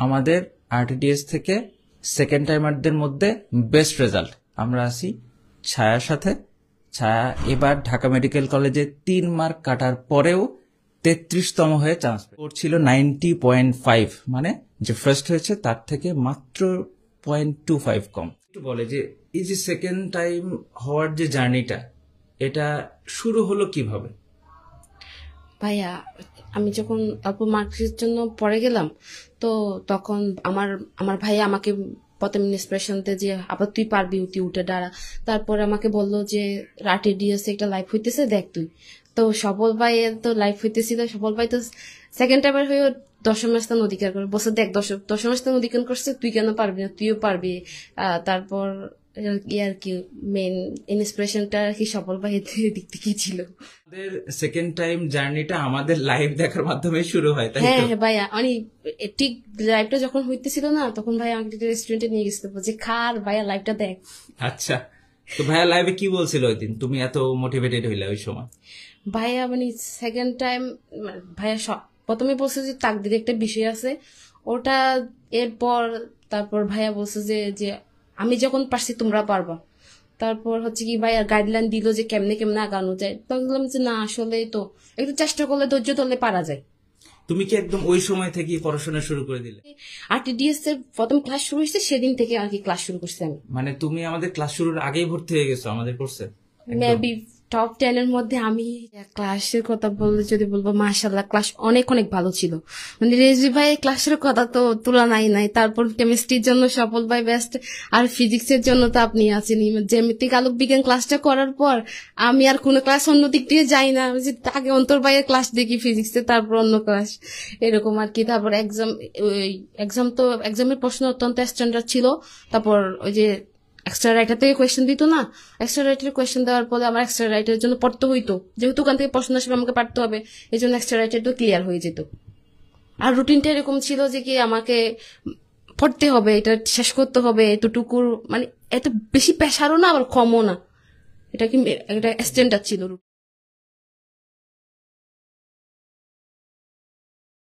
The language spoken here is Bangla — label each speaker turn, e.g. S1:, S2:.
S1: আমাদের আরটিডিএস থেকে সেকেন্ড টাইমারদের মধ্যে বেস্ট রেজাল্ট আমরা আছি ছায়ার সাথে। ছায়া এবার ঢাকা মেডিকেল কলেজে 3 মার্ক কাটার পরেও 33তম হয়ে চান্স করছিল 90.5, মানে যে ফার্স্ট হয়েছে তার থেকে মাত্র 0.25 কম। একটু বলে যে এই যে সেকেন্ড টাইম হওয়ার যে জার্নিটা, এটা শুরু হলো কিভাবে?
S2: ভাইয়া, আমি যখন অল্প মার্কসের জন্য পড়ে গেলাম, তো তখন আমার আমার ভাইয়া আমাকে প্রথম ইন্সপিরেশন দেয় যে আবার তুই পারবি, তুই উঠে দাঁড়া। তারপরে আমাকে বললো যে আরটিডিএস একটা লাইভ হইতেছে, দেখ তুই। তো সফল ভাই তো লাইভ হইতেছিল, সফল ভাই তো সেকেন্ড টাইমের হয়ে 10ম স্থান অধিকার করে বসে, দেখ 10ম স্থান অধিকার করছে, তুই কেন পারবি না, তুইও পারবি। তারপর আর কি মেন ইন্সপিরেশনটা আর কি সফল ভাই দিক থেকেই ছিল।
S1: আমাদের সেকেন্ড টাইম জার্নিটা আমাদের লাইভ দেখার মাধ্যমে শুরু হয়, তাই
S2: হ্যাঁ
S1: তো?
S2: হ্যাঁ ভাইয়া, মানে ঠিক লাইভটা যখন হইতেছিল না, তখন ভাইয়া আমাকে একটা রেস্টুরেন্টে নিয়ে গেছিল যে খার ভাইয়া লাইভটা দেখ।
S1: আচ্ছা, তো ভাইয়া লাইভে কি বলছিল ওই দিন, তুমি এত মোটিভেটেড হইলে ওই সময়?
S2: ভাইয়া মানে সেকেন্ড টাইম ভাইয়া প্রথমে বলছে যে তাকদিরে একটা বিষয় আছে ওটা, এরপর তারপর ভাইয়া বলছে যে যে আমি যখন পারছি তোমরা পারবা। তারপর হচ্ছে কি ভাইয়া গাইডলাইন দিল যে কেমনে কেমনে আগানো যায়। তখন বললাম যে না, আসলে তো একটু চেষ্টা করলে, ধৈর্য ধরলে পারা যায়।
S1: তুমি কি একদম ওই সময় থেকে পড়াশোনা শুরু করে দিলে?
S2: আরটিডিএস এর প্রথম ক্লাস শুরু হয়েছে সেদিন থেকে আর কি ক্লাস শুরু করছি আমি।
S1: মানে তুমি আমাদের ক্লাস শুরুর আগেই ভর্তি হয়ে গেছো আমাদের কোর্সে?
S2: মেবি টপ 10 এর মধ্যে আমি। ক্লাসের কথা বললে যদি বলবো, মাশাআল্লাহ ক্লাস অনেক অনেক ভালো ছিল। মানে রেজি ভাই ক্লাসের কথা তো তুলনাই নাই। তারপর কেমিস্ট্রির জন্য সফল ভাই বেস্ট, আর ফিজিক্সের জন্য তো আপনি আছেন। জ্যামিতিক আলোক বিজ্ঞান ক্লাসটা করার পর আমি আর কোনো ক্লাস অন্য দিক দিয়ে যাই না, যে আগে অন্তর ভাইয়ের ক্লাস দেখি ফিজিক্সে, তারপর অন্য ক্লাস, এরকম আর কি। তারপর এক্সাম তো এক্সামের প্রশ্ন অত্যন্ত স্ট্যান্ডার্ড ছিল। তারপর ওই যে এক্সট্রা রাইটার থেকে কোয়েশ্চেন দিত না, এক্সট্রা রাইটার কোয়েশ্চেন দেওয়ার পরে আমার এক্সট্রা রাইটারের জন্য পড়তে হইতো, যেহেতু ওখান থেকে প্রশ্ন আসবে আমাকে পারতে হবে, এই জন্য এক্সট্রা রাইটারটা ক্লিয়ার হয়ে যেত। আর রুটিনটা এরকম ছিল যে কি আমাকে পড়তে হবে, এটা শেষ করতে হবে এতটুকুর, মানে এত বেশি প্রেশারও না আবার কমও না, এটা কি একটা স্ট্যান্ডার্ড ছিল।